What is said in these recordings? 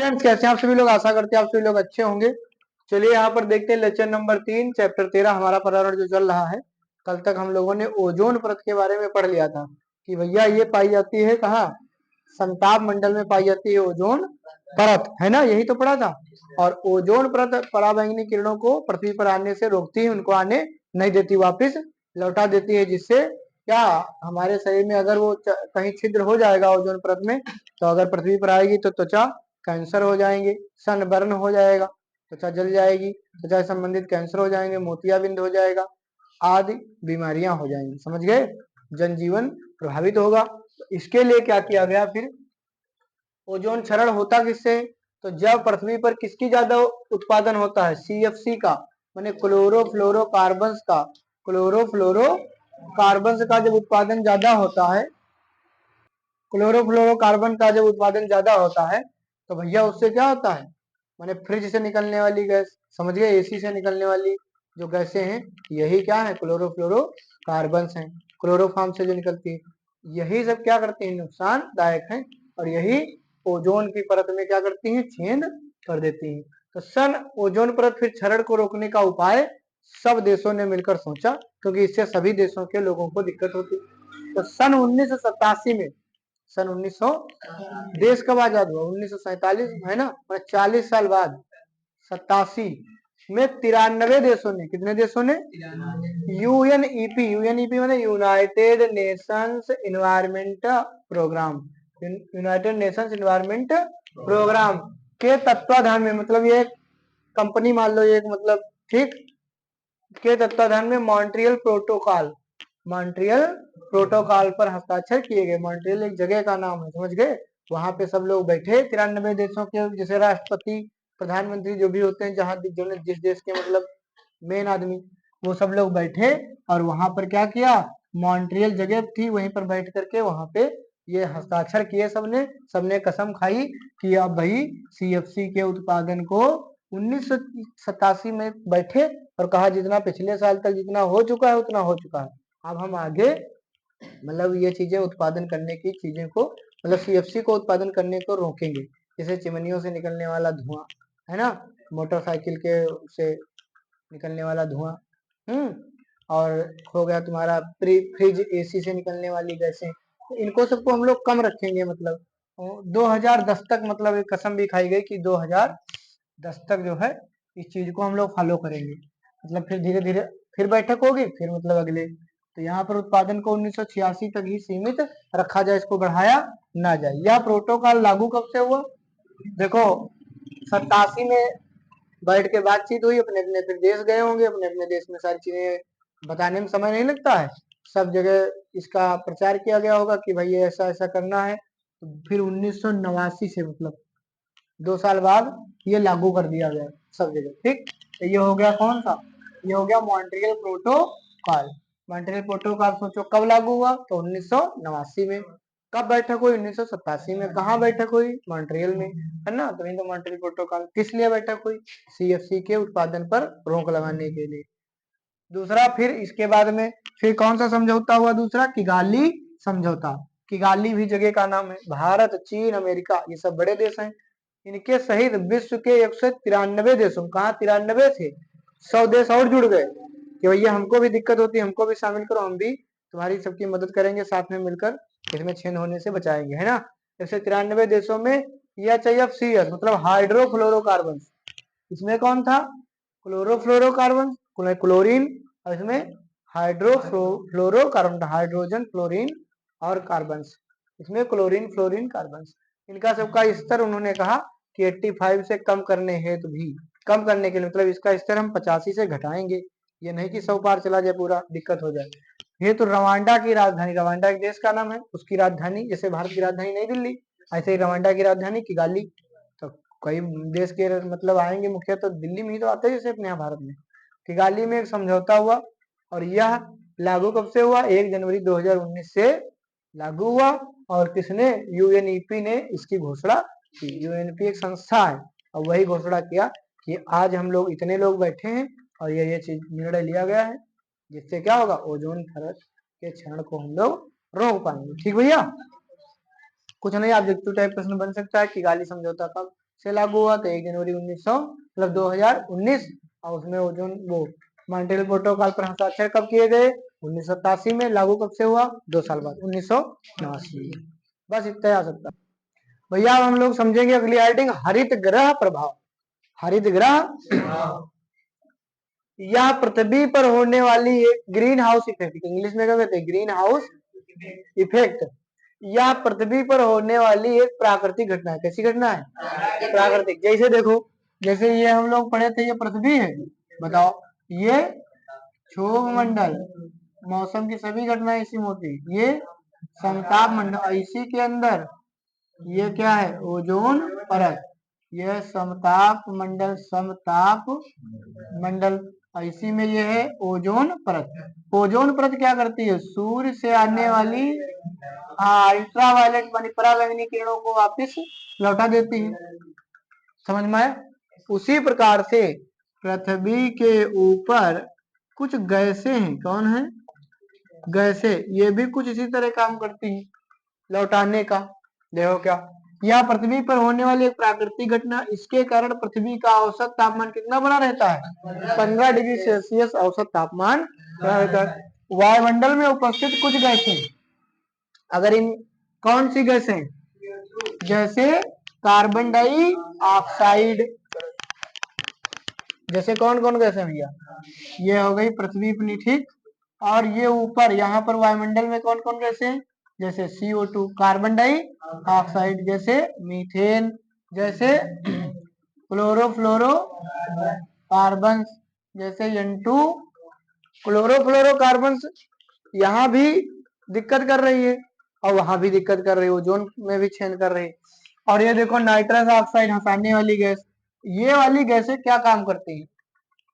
Friends, कैसे हैं आप सभी लोग। आशा करते हैं आप सभी लोग अच्छे होंगे। चलिए यहाँ पर देखते हैं लेक्चर नंबर 3 चैप्टर 13 हमारा पर्यावरण जो चल रहा है। कल तक हम लोगों ने ओजोन परत के बारे में पढ़ लिया था कि भैया ये पाई जाती है कहाँ, संताप मंडल में पाई जाती है ओजोन परत, है ना, यही तो पढ़ा था। और ओजोन परत पराबैंगनी किरणों को पृथ्वी पर आने से रोकती है, उनको आने नहीं देती, वापिस लौटा देती है, जिससे क्या हमारे शरीर में अगर वो कहीं छिद्र हो जाएगा ओजोन परत में, तो अगर पृथ्वी पर आएगी तो त्वचा कैंसर हो जाएंगे, सनबर्न हो जाएगा, त्वचा जल जाएगी, त्वचा से संबंधित कैंसर हो जाएंगे, मोतियाबिंद हो जाएगा, आदि बीमारियां हो जाएंगी। समझ गए, जनजीवन प्रभावित होगा। तो इसके लिए क्या किया गया फिर, ओजोन क्षरण होता किससे, तो जब पृथ्वी पर किसकी ज्यादा उत्पादन होता है, सीएफसी का, माने क्लोरोफ्लोरोकार्बन्स का। क्लोरोफ्लोरोकार्बन्स का जब उत्पादन ज्यादा होता है, क्लोरोफ्लोरोकार्बन का जब उत्पादन ज्यादा होता है, तो भैया उससे क्या होता है, माने फ्रिज से निकलने वाली गैस, समझ गए, एसी से निकलने वाली जो गैसें हैं, यही क्या है, क्लोरोफ्लोरोकार्बन्स हैं। क्लोरोफॉर्म से जो निकलती है, यही सब क्या करती है, नुकसानदायक है, और यही ओजोन की परत में क्या करती है, छेद कर देती है। तो सन ओजोन परत फिर क्षरण को रोकने का उपाय सब देशों ने मिलकर सोचा, क्योंकि इससे सभी देशों के लोगों को दिक्कत होती। तो सन 1987 में, सन 1900, देश कब आजाद हुआ, 1947 है ना, 40 साल बाद 87 में 93 देशों ने, कितने देशों ने, यूएनईपी माने United Nations environment programme, United Nations environment programme के तत्वाधान में, मतलब ये कंपनी मान लो, एक मतलब ठीक, के तत्वाधान में मॉन्ट्रियल प्रोटोकॉल पर हस्ताक्षर किए गए। मॉन्ट्रियल एक जगह का नाम है, समझ गए। वहां पे सब लोग बैठे, 93 देशों के, जैसे राष्ट्रपति प्रधानमंत्री जो भी होते हैं, जहां जिस देश के मतलब मेन आदमी, वो सब लोग बैठे, और वहां पर क्या किया, मॉन्ट्रियल जगह थी, वहीं पर बैठ करके वहां पे ये हस्ताक्षर किए सबने। सबने कसम खाई कि अब भाई सीएफसी के उत्पादन को 1987 में बैठे और कहा जितना पिछले साल तक जितना हो चुका है उतना हो चुका है, अब हम आगे मतलब ये चीजें उत्पादन करने की चीजें को, मतलब सीएफसी को उत्पादन करने को रोकेंगे। जैसे चिमनियों से निकलने वाला धुआं, है ना, मोटरसाइकिल के से निकलने वाला धुआं, और हो गया तुम्हारा फ्रिज एसी से निकलने वाली गैसें, तो इनको सबको हम लोग कम रखेंगे। मतलब 2010 तक, मतलब एक कसम भी खाई गई कि 2010 तक जो है इस चीज को हम लोग फॉलो करेंगे। मतलब फिर धीरे धीरे फिर बैठक होगी, फिर मतलब अगले, तो यहाँ पर उत्पादन को 1986 तक ही सीमित रखा जाए, इसको बढ़ाया ना जाए। यह प्रोटोकॉल लागू कब से हुआ, देखो 87 में बैठ के बातचीत हुई, अपने अपने फिर देश गए होंगे, अपने अपने देश में सारी चीजें बताने में समय नहीं लगता है, सब जगह इसका प्रचार किया गया होगा कि भाई ऐसा ऐसा करना है। तो फिर 1989 से, मतलब 2 साल बाद ये लागू कर दिया गया सब जगह, ठीक। तो ये हो गया कौन सा, ये हो गया मॉन्ट्रियल प्रोटोकॉल। मॉन्ट्रियल प्रोटोकॉल सोचो कब लागू हुआ, तो 1989 में। कब बैठक हुई, 1987 में। कहाँ बैठक हुई, मॉन्ट्रियल में, है ना। तो तो मॉन्ट्रियल प्रोटोकॉल किस लिए बैठक हुई, सीएफसी के उत्पादन पर रोक लगाने के लिए। दूसरा, फिर इसके बाद में फिर कौन सा समझौता हुआ, दूसरा किगाली समझौता। किगाली भी जगह का नाम है। भारत, चीन, अमेरिका, ये सब बड़े देश हैं, इनके सहित विश्व के 193 देशों, कहा 93 थे, 100 देश और जुड़ गए कि भैया हमको भी दिक्कत होती है, हमको भी शामिल करो, हम भी तुम्हारी सबकी मदद करेंगे, साथ में मिलकर इसमें छेद होने से बचाएंगे, है ना। 193 देशों में EHIF-CS मतलब हाइड्रोफ्लोरोकार्बन, इसमें कौन था, क्लोरोफ्लोरोकार्बन, क्लोरीन, और इसमें हाइड्रोफ्लोरोकार्बन, हाइड्रोजन, फ्लोरीन और कार्बन, इसमें क्लोरीन, फ्लोरीन, कार्बन, इनका सबका स्तर उन्होंने कहा कि 85 से कम करने हेतु भी, कम करने के लिए मतलब इसका स्तर हम 85 से घटाएंगे, ये नहीं कि 100 पार चला जाए, पूरा दिक्कत हो जाए। ये तो रवांडा की राजधानी, रवांडा एक देश का नाम है, उसकी राजधानी, जैसे भारत की राजधानी नई दिल्ली, ऐसे ही रवांडा की राजधानी किगाली। तो कई देश के मतलब आएंगे मुखिया तो दिल्ली में ही तो आते हैं, जैसे अपने यहाँ भारत में। किगाली में एक समझौता हुआ, और यह लागू कब से हुआ, 1 जनवरी 2019 से लागू हुआ। और किसने, यूएनईपी ने इसकी घोषणा की। यूएनईपी एक संस्था है, और वही घोषणा किया कि आज हम लोग इतने लोग बैठे हैं और ये चीज निर्णय लिया गया है, जिससे क्या होगा, ओजोन परत के क्षरण को हम लोग रोक पाएंगे। ठीक भैया, कुछ नहीं, ऑब्जेक्टिव टाइप प्रश्न बन सकता है, किगाली समझौता कब से लागू हुआ, तो 1 जनवरी 1900 मतलब 2019। और उसमें ओजोन वो मॉन्ट्रियल प्रोटोकॉल पर हस्ताक्षर कब किए गए? 1987 में। लागू कब से हुआ? 2 साल बाद, 1989। बस इतना ही आ सकता है भैया। अब हम लोग समझेंगे अगली हेडिंग, हरित ग्रह प्रभाव। हरित ग्रह यह पृथ्वी पर होने वाली एक ग्रीन हाउस इफेक्ट, इंग्लिश में क्या कहते हैं? Green house effect. यह पृथ्वी पर होने वाली एक प्राकृतिक घटना है। कैसी घटना है? प्राकृतिक। जैसे देखो, जैसे ये हम लोग पढ़े थे, ये पृथ्वी है, बताओ, ये क्षोभ मंडल, मौसम की सभी घटनाएं इसी में होती है। ये समताप मंडल, इसी के अंदर ये क्या है? ओजोन परत। यह समताप मंडल, समताप मंडल, इसी में ये है ओजोन परत। ओजोन परत क्या करती है? सूर्य से आने वाली अल्ट्रा वायलेट मानी पराबैंगनी किरणों को वापस लौटा देती है। समझ में आया? उसी प्रकार से पृथ्वी के ऊपर कुछ गैसें हैं। कौन है? गैसें। ये भी कुछ इसी तरह काम करती है, लौटाने का। देखो क्या, यह पृथ्वी पर होने वाली एक प्राकृतिक घटना, इसके कारण पृथ्वी का औसत तापमान कितना बना रहता है? 15 डिग्री सेल्सियस औसत तापमान बना रहता है। वायुमंडल में उपस्थित कुछ गैसें, अगर इन कौन सी गैसें? जैसे कार्बन डाइऑक्साइड। जैसे कौन कौन गैसें भैया? ये हो गई पृथ्वी अपनी, ठीक। और ये ऊपर यहाँ पर वायुमंडल में कौन कौन गैसें? जैसे CO2 कार्बन डाइऑक्साइड, जैसे मीथेन, जैसे क्लोरोफ्लोरो कार्बन, जैसे N2 क्लोरोफ्लोरोकार्बन। यहाँ भी दिक्कत कर रही है और वहां भी दिक्कत कर रही है, ओजोन में भी छेद कर रही है। और ये देखो नाइट्रस ऑक्साइड, हंसाने वाली गैस। ये वाली गैसें क्या काम करती है?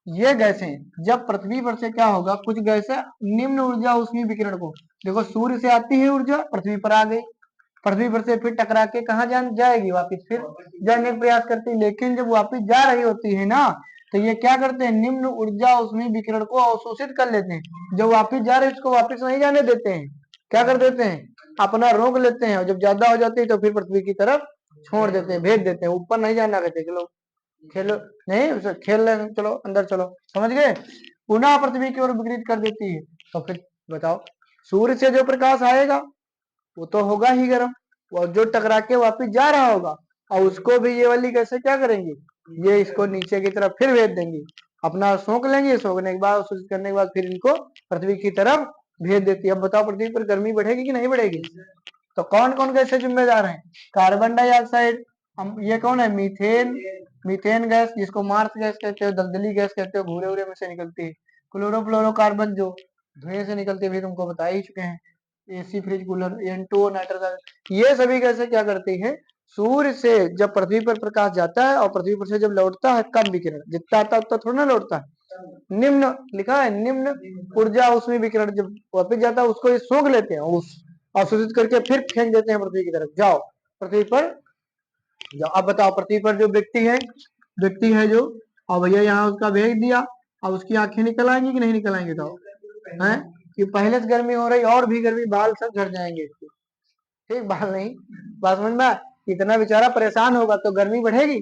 ये गैसें जब पृथ्वी पर से क्या होगा, कुछ गैसें निम्न ऊर्जा ऊष्मीय विकिरण को, देखो सूर्य से आती है ऊर्जा, पृथ्वी पर आ गई, पृथ्वी पर से फिर टकरा के कहाँ जाएगी? वापिस फिर जाने का प्रयास करती है। लेकिन जब वापिस जा रही होती है ना, तो ये क्या करते हैं? निम्न ऊर्जा ऊष्मीय विकिरण को अवशोषित कर लेते हैं। जब वापिस जा रहे हैं उसको वापिस नहीं जाने देते हैं, क्या कर देते हैं? अपना रोक लेते हैं। और जब ज्यादा हो जाती है तो फिर पृथ्वी की तरफ छोड़ देते हैं, भेज देते हैं। ऊपर नहीं जाना कहते, चलो खेलो, नहीं उसे खेल लें, चलो अंदर चलो। समझ गए? पुनः पृथ्वी की ओर विकृत कर देती है। तो फिर बताओ, सूर्य से जो प्रकाश आएगा वो तो होगा ही गर्म, और जो टकरा के वापिस जा रहा होगा, और उसको भी ये वाली कैसे क्या करेंगे? ये इसको नीचे की तरफ फिर भेज देंगे, अपना सोख लेंगे, सोखने के बाद सूचित करने के बाद फिर इनको पृथ्वी की तरफ भेज देती है। अब बताओ पृथ्वी पर गर्मी बढ़ेगी कि नहीं बढ़ेगी? तो कौन कौन कैसे जिम्मेदार हैं? कार्बन डाइऑक्साइड, हम ये कौन है? मीथेन, मीथेन गैस जिसको मार्स गैस कहते हो, दलदली गैस कहते हो, भूरे भूरे में से निकलती है। क्लोरोफ्लोरोकार्बन जो धुएं से निकलती है, भी तुमको बता ही चुके हैं। AC, fridge, cooler, N2O, nitrous, ये सभी गैसें क्या करती है? सूर्य से जब पृथ्वी पर प्रकाश जाता है और पृथ्वी पर से जब लौटता है, कम विकिरण जितना आता है उतना थोड़ा ना लौटता है, निम्न लिखा है, निम्न ऊर्जा उसमें विकिरण जब वापिस जाता है उसको ये सोख लेते हैं, उस अवशोषित करके फिर फेंक देते हैं पृथ्वी की तरफ। जाओ पृथ्वी पर जाओ। अब बताओ, पृथ्वी पर जो व्यक्ति है जो, और भैया यहाँ उसका भेज दिया, अब उसकी आंखें निकल आएंगी कि नहीं निकल आएंगी? बताओ, है कि पहले से गर्मी हो रही, और भी गर्मी, बाल सब झड़ जाएंगे इसके, ठीक। बाल नहीं, बात समझ में? इतना बेचारा परेशान होगा तो गर्मी बढ़ेगी।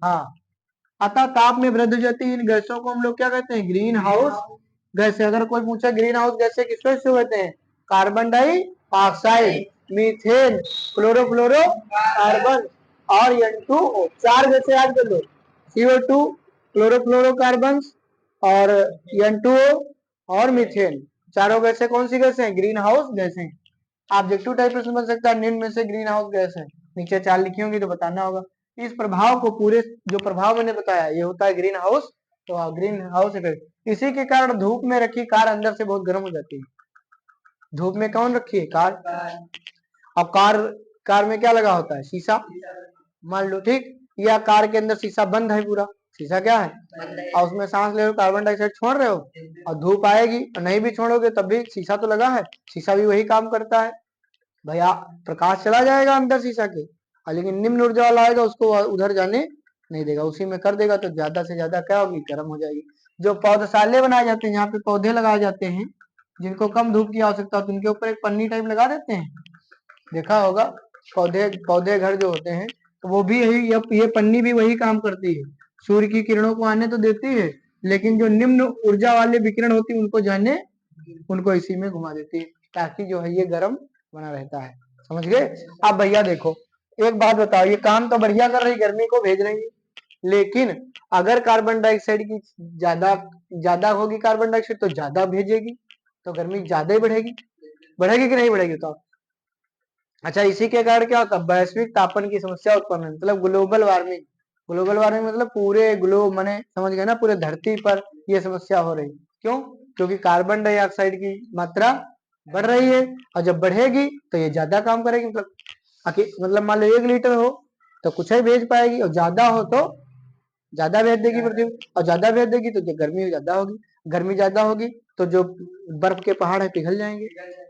हाँ, अतः ताप में वृद्धि हो जाती है। इन गैसों को हम लोग क्या कहते हैं? ग्रीन हाउस गैसें। अगर कोई पूछे ग्रीन हाउस गैसें किसको कहते हैं? Carbon dioxide, methane, chlorofluoro carbon और N2O, 4 गैसें याद कर लो। CO2, क्लोरोफ्लोरोकार्बन और N2O और मीथेन, चारों गैसें कौन सी गैसें हैं? ग्रीन हाउस गैसें। ऑब्जेक्टिव टाइप प्रश्न बन सकता है, निम्न में से ग्रीन हाउस गैस है, नीचे 4 लिखी होंगी तो बताना होगा। इस प्रभाव को पूरे जो प्रभाव मैंने बताया ये होता है ग्रीन हाउस, तो ग्रीन हाउस इफेक्ट। इसी के कारण धूप में रखी कार अंदर से बहुत गर्म हो जाती है। धूप में कौन रखी है? कार। अब कार में क्या लगा होता है? शीशा, मान लो, ठीक। या कार के अंदर शीशा बंद है, पूरा शीशा क्या है, और उसमें सांस ले रहे हो, कार्बन डाइऑक्साइड छोड़ रहे हो, और धूप आएगी और नहीं भी छोड़ोगे तब भी शीशा तो लगा है, शीशा भी वही काम करता है भैया। प्रकाश चला जाएगा अंदर शीशा के, लेकिन निम्न ऊर्जा वाला आएगा उसको उधर जाने नहीं देगा, उसी में कर देगा, तो ज्यादा से ज्यादा क्या होगी? गर्म हो जाएगी। जो पौधशाले बनाए जाते हैं, यहाँ पे पौधे लगाए जाते हैं, जिनको कम धूप की आवश्यकता होती है, उनके ऊपर एक पन्नी टाइप लगा देते हैं, देखा होगा। पौधे घर जो होते हैं तो वो भी यही, ये पन्नी भी वही काम करती है, सूर्य की किरणों को आने तो देती है, लेकिन जो निम्न ऊर्जा वाले विकिरण होती है उनको जाने, उनको इसी में घुमा देती है, ताकि जो है ये गर्म बना रहता है। समझ गए? अब भैया देखो, एक बात बताओ, ये काम तो बढ़िया कर रही, गर्मी को भेज रही है, लेकिन अगर कार्बन डाइऑक्साइड की ज्यादा ज्यादा होगी, कार्बन डाइऑक्साइड तो ज्यादा भेजेगी, तो गर्मी ज्यादा ही बढ़ेगी, बढ़ेगी कि नहीं बढ़ेगी? तो अच्छा, इसी के कारण क्या होता है, वैश्विक तापन की समस्या उत्पन्न होती है, मतलब ग्लोबल वार्मिंग। ग्लोबल वार्मिंग मतलब पूरे ग्लोब, माने समझ गए ना, पूरे धरती पर ये समस्या हो रही। क्यों? क्योंकि कार्बन डाइऑक्साइड की मात्रा बढ़ रही है, और जब बढ़ेगी तो ये ज्यादा काम करेगी, मतलब मान लो 1 लीटर हो तो कुछ ही भेज पाएगी, और ज्यादा हो तो ज्यादा भेज देगी पृथ्वी, और ज्यादा भेज देगी तो जो गर्मी ज्यादा होगी, गर्मी ज्यादा होगी तो जो बर्फ के पहाड़ है पिघल जाएंगे,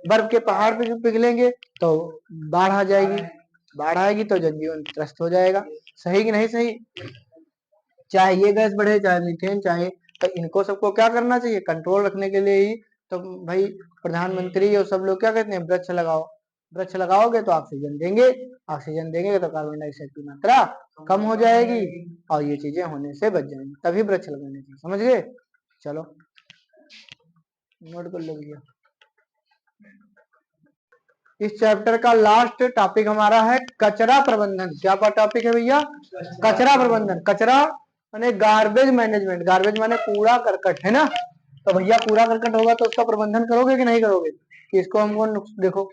बर्फ के पहाड़ पे जो पिघलेंगे तो बाढ़ आ जाएगी, बाढ़ आएगी तो जनजीवन त्रस्त हो जाएगा। सही कि नहीं सही? चाहे ये गैस बढ़े, चाहे मीथेन, चाहे, तो इनको सबको क्या करना चाहिए, कंट्रोल रखने के लिए ही तो भाई प्रधानमंत्री और सब लोग क्या कहते हैं, वृक्ष लगाओ। वृक्ष लगाओगे तो ऑक्सीजन देंगे, ऑक्सीजन देंगे तो कार्बन डाइऑक्साइड की मात्रा कम हो जाएगी, और ये चीजें होने से बच जाएंगी, तभी वृक्ष लगाने चाहिए। समझ गए? चलो नोट कर लो भैया। इस चैप्टर का लास्ट टॉपिक हमारा है कचरा प्रबंधन। क्या टॉपिक है भैया? कचरा प्रबंधन। कचरा माने गार्बेज मैनेजमेंट, गार्बेज माने कूड़ा करकट, है ना? तो भैया कूड़ा करकट होगा तो उसका प्रबंधन करोगे कि नहीं करोगे? कि इसको हमको देखो,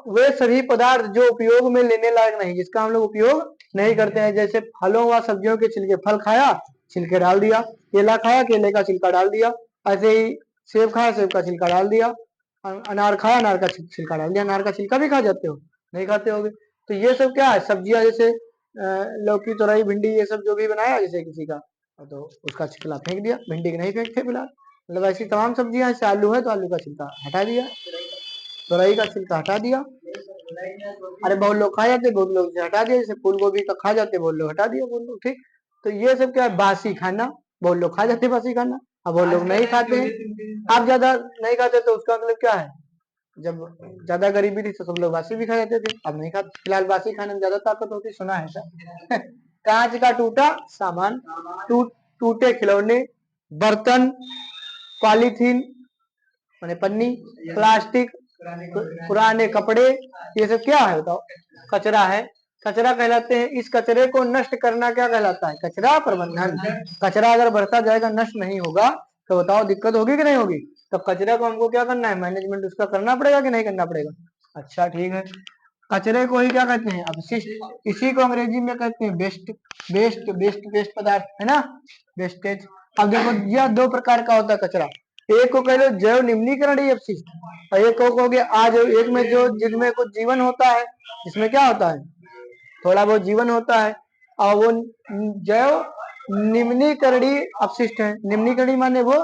वे सभी पदार्थ जो उपयोग में लेने लायक नहीं, जिसका हम लोग उपयोग नहीं करते हैं, जैसे फलों व सब्जियों के छिलके, फल खाया छिलके डाल दिया, केला खाया केले का छिलका डाल दिया, ऐसे ही सेब खाया सेब का छिलका डाल दिया, अनार खाया अनार का छिलका डाल दिया। अनार का छिलका भी खा जाते हो? नहीं खाते होगे। तो ये सब क्या है, सब्जियां जैसे लौकी तोरई भिंडी, ये सब जो भी बनाया जैसे किसी का, तो उसका छिलका फेंक दिया, भिंडी के नहीं फेंकते फिलहाल, मतलब ऐसी तमाम सब्जियां, जैसे आलू है तो आलू का छिलका हटा दिया, तोरई का छिलका हटा दिया। अरे बहुत लोग खा जाते, बहुत लोग हटा दिया, जैसे फूल गोभी का खा जाते, बहुत लोग हटा दिया, बहुत लोग, ठीक। तो ये सब क्या है, बासी खाना, बहुत लोग खा जाते बासी खाना, अब बहुत लोग नहीं खाते हैं। आप ज्यादा नहीं खाते तो उसका मतलब क्या है, जब ज्यादा गरीबी थी तो सब लोग बासी भी खा जाते थे, अब नहीं खाते। फिलहाल बासी खाने में ज्यादा ताकत होती, सुना है सर। कांच का टूटा सामान, टूटे खिलौने, बर्तन, पॉलीथीन माने पन्नी, प्लास्टिक, पुराने कपड़े, ये सब क्या है बताओ? कचरा है, कचरा कहलाते हैं। इस कचरे को नष्ट करना क्या कहलाता है? कचरा प्रबंधन। कचरा अगर बढ़ता जाएगा, नष्ट नहीं होगा, तो बताओ दिक्कत होगी कि नहीं होगी? तो कचरे को हमको क्या करना है, मैनेजमेंट उसका करना पड़ेगा कि नहीं करना पड़ेगा? अच्छा ठीक है। कचरे को ही क्या कहते हैं, अपशिष्ट। इसी को अंग्रेजी में कहते हैं वेस्ट। वेस्ट पदार्थ, है ना, वेस्टेज। अब देखो, यह 2 प्रकार का होता है कचरा। एक को कह लो जैव निम्नीकरणीय अपशिष्ट, और एक को कहोगे आज, एक में जो जिसमें कुछ जीवन होता है, जिसमें क्या होता है, थोड़ा बहुत जीवन होता है, और वो जैव निम्नीकरणीय अपशिष्ट है। निम्नीकरणीय माने वो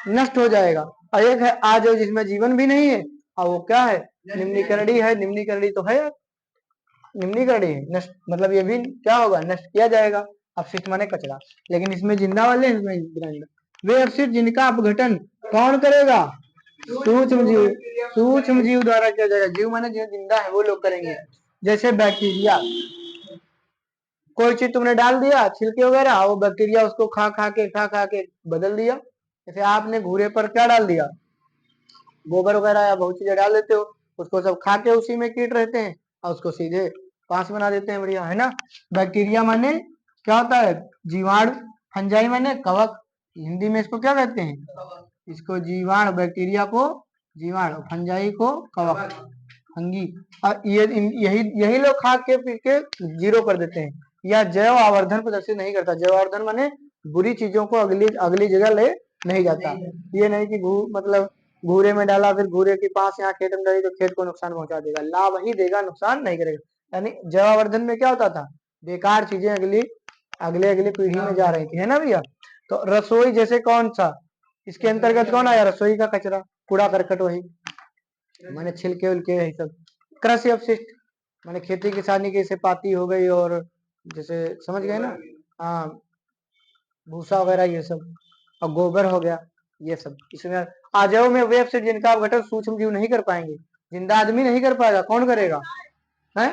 नष्ट हो जाएगा, और एक है आज जिसमें जीवन भी नहीं है, और वो क्या है, निम्नीकरणीय है। निम्नीकरणीय तो है, निम्नीकरणीय है, नष्ट मतलब ये भी क्या होगा, नष्ट किया जाएगा। अपशिष्ट माने कचरा। लेकिन इसमें जिंदा वाले, इसमें जिंदा वे अपशिष्ट जिनका अपघटन कौन करेगा? सूक्ष्म जीव, सूक्ष्म जीव द्वारा किया जाएगा। जीव माने जो जिंदा है वो लोग करेंगे। जैसे बैक्टीरिया, कोई चीज तुमने डाल दिया छिलके वगैरह, वो बैक्टीरिया उसको खा खा के बदल दिया। जैसे आपने घूरे पर क्या डाल दिया, गोबर वगैरह या बहुत चीजें डाल देते हो, उसको सब खा के उसी में कीट रहते हैं, और उसको सीधे पास बना देते हैं, बढ़िया, है ना। बैक्टीरिया माने क्या होता है, जीवाणु। फंजाई माने कवक, हिंदी में इसको क्या कहते हैं, इसको जीवाणु। बैक्टीरिया को जीवाणु, फंजाई को कवक, फंगी। और ये यही यही लोग खा के पी के जीरो कर देते हैं, या जैव आवर्धन प्रदर्शित नहीं करता। जैव आवर्धन माने बुरी चीजों को अगली अगली जगह ले नहीं जाता। ये नहीं कि मतलब घूरे में डाला, फिर घूरे के पास यहाँ खेत में डाली तो खेत को नुकसान पहुंचा देगा, लाभ ही देगा, नुकसान नहीं करेगा। यानी जैवावर्धन में क्या होता था, बेकार चीजें अगली अगले अगली पीढ़ी में जा रही थी, है ना भैया। तो रसोई जैसे कौन सा, इसके अंतर्गत कौन आया, रसोई का कचरा, कूड़ा करकट, वही माने छिलके उलके यही सब। कृषि अपशिष्ट माने खेती किसानी की, जैसे पाती हो गई, और जैसे समझ गए ना, हाँ, भूसा वगैरह ये सब, और गोबर हो गया, ये सब इसमें आ जाओ। में वेब से जिनका अपघटन सूक्ष्म जीव नहीं कर पाएंगे, जिंदा आदमी नहीं कर पाएगा, कौन करेगा, है,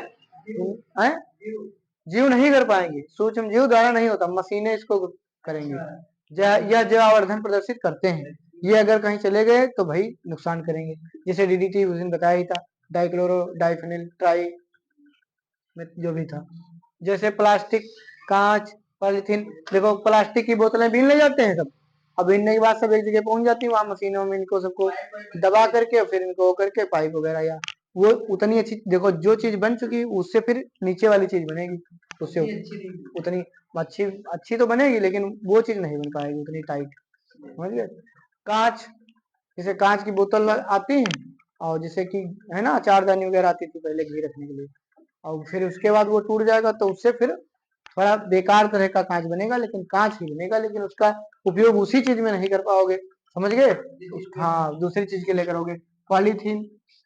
है? जीव नहीं कर पाएंगे, सूक्ष्म जीव द्वारा नहीं होता, मशीनें इसको करेंगे। यह जैव आवर्धन प्रदर्शित करते हैं। ये अगर कहीं चले गए तो भाई नुकसान करेंगे। जैसे डीडीटी उस दिन बताया ही था, डाइक्लोरो डाइफेनिल ट्राई में जो भी था। जैसे प्लास्टिक, कांच, पॉलीथीन, देखो प्लास्टिक की बोतलें बीन ले जाते हैं सब, अब बीनने के बाद सब एक जगह पहुंच जाती है, वहां मशीनों में इनको सबको दबा करके फिर इनको करके पाइप वगैरह या वो उतनी अच्छी, देखो जो चीज बन चुकी उससे फिर नीचे वाली चीज बनेगी, उससे उतनी अच्छी अच्छी तो बनेगी लेकिन वो चीज नहीं बन पाएगी उतनी टाइट, समझ गए। कांच, जैसे कांच की बोतल आती है और जैसे कि है ना अचारदानी वगैरह आती थी पहले घी रखने के लिए, और फिर उसके बाद वो टूट जाएगा तो उससे फिर थोड़ा बेकार तरह का कांच बनेगा, लेकिन कांच ही बनेगा, लेकिन उसका उपयोग उसी चीज में नहीं कर पाओगे, समझ गए। हाँ दूसरी चीज के लिए करोगे। पॉलीथीन,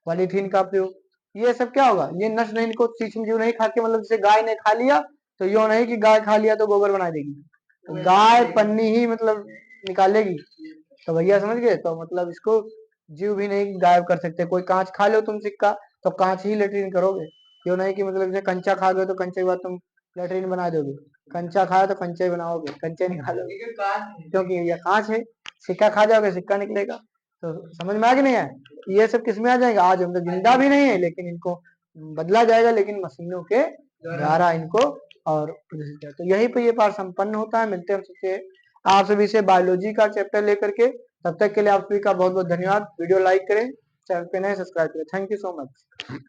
पॉलीथीन का उपयोग, ये सब क्या होगा, ये नष्ट नहीं, इनको सूक्ष्म जीव नहीं खा के, मतलब जैसे गाय ने खा लिया तो यो नहीं कि गाय खा लिया तो गोबर बना देगी, तो गाय पन्नी ही मतलब निकालेगी, तो भैया समझ गए। तो मतलब इसको जीव भी नहीं गायब कर सकते। कोई कांच खा लो तुम सिक्का तो कांच ही लेट्रिन करोगे, क्यों नहीं कि मतलब जैसे कंचा खा गए तो कंचे के बाद तुम लेट्रिन बना दोगे, कंचा खाया तो कंचे बनाओगे, कंचे नहीं खा लोगे क्योंकि ये कांच है। सिक्का खा जाओगे सिक्का निकलेगा। तो समझ में आ कि नहीं है, ये सब किसमें आ जाएगा, आज हम तो जिंदा भी नहीं है लेकिन इनको बदला जाएगा, लेकिन मशीनों के द्वारा इनको। और तो यही पे ये पाठ संपन्न होता है। मिलते हैं सबसे आप सभी से बायोलॉजी का चैप्टर लेकर के, तब तक के लिए आप सभी का बहुत बहुत धन्यवाद। वीडियो लाइक करें, चैनल पे नए सब्सक्राइब करें। Thank you so much.